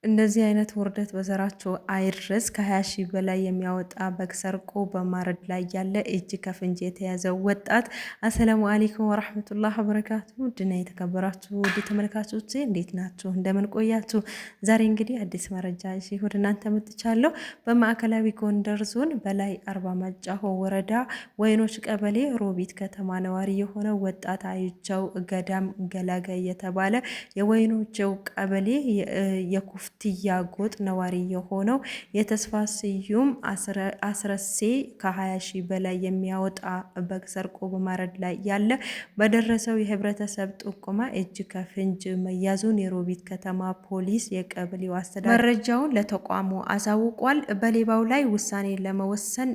እንደዚህ አይነት ውርደት በዘራቸው አይድረስ። ከ20 ሺህ በላይ የሚያወጣ በግ ሰርቆ በማረድ ላይ ያለ እጅ ከፍንጅ የተያዘው ወጣት። አሰላሙ አለይኩም ወራህመቱላህ ወበረካቱ። ውድና የተከበራችሁ ውድ ተመልካቾች እንዴት ናችሁ? እንደምን ቆያችሁ? ዛሬ እንግዲህ አዲስ መረጃ እሺ ወደ እናንተ መጥቻለሁ። በማዕከላዊ ጎንደር ዞን በላይ አርባ ማጫሆ ወረዳ ወይኖች ቀበሌ ሮቢት ከተማ ነዋሪ የሆነ ወጣት አይቸው ገዳም ገላጋይ የተባለ የወይኖቸው ቀበሌ የኩፍ ትያ ጎጥ ነዋሪ የሆነው የተስፋ ስዩም አስረሴ ከ20 ሺህ በላይ የሚያወጣ በግ ሰርቆ በማረድ ላይ ያለ በደረሰው የህብረተሰብ ጥቆማ እጅ ከፍንጅ መያዙን የሮቢት ከተማ ፖሊስ የቀበሌው አስተዳደር መረጃውን ለተቋሙ አሳውቋል። በሌባው ላይ ውሳኔ ለመወሰን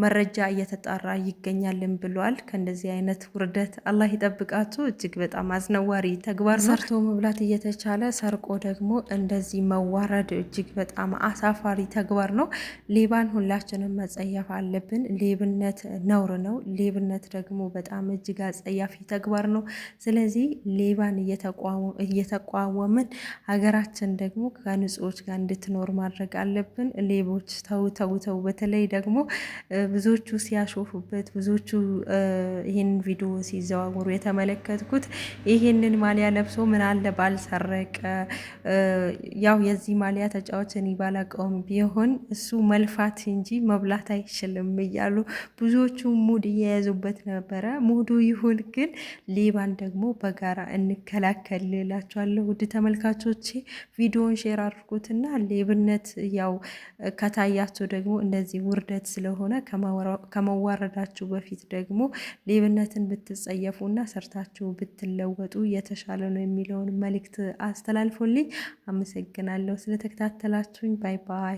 መረጃ እየተጣራ ይገኛልን ብሏል። ከእንደዚህ አይነት ውርደት አላህ ይጠብቃችሁ። እጅግ በጣም አስነዋሪ ተግባር ነው። ሰርቶ መብላት እየተቻለ ሰርቆ ደግሞ እንደዚህ መዋረድ እጅግ በጣም አሳፋሪ ተግባር ነው። ሌባን ሁላችንም መጸየፍ አለብን። ሌብነት ነውር ነው። ሌብነት ደግሞ በጣም እጅግ አጸያፊ ተግባር ነው። ስለዚህ ሌባን እየተቋወምን ሀገራችን ደግሞ ከንጹዎች ጋር እንድትኖር ማድረግ አለብን። ሌቦች ተው። በተለይ ደግሞ ብዙዎቹ ሲያሾፉበት ብዙዎቹ ይህን ቪዲዮ ሲዘዋወሩ የተመለከትኩት ይህንን ማሊያ ለብሶ ምን አለ ባልሰረቀ፣ ያው የዚህ ማሊያ ተጫዋች እኔ ባላቀውም ቢሆን እሱ መልፋት እንጂ መብላት አይችልም እያሉ ብዙዎቹ ሙድ እየያዙበት ነበረ። ሙዱ ይሁን ግን ሌባን ደግሞ በጋራ እንከላከል እላችኋለሁ። ውድ ተመልካቾቼ ቪዲዮን ሼር አድርጉትና ሌብነት ያው ከታያችሁ ደግሞ እንደዚህ ውርደት ስለሆነ ከመዋረዳችሁ በፊት ደግሞ ሌብነትን ብትጸየፉና ሰርታችሁ ብትለወጡ የተሻለ ነው የሚለውን መልእክት አስተላልፎልኝ አመሰግናለሁ ስለተከታተላችሁኝ። ባይ ባይ።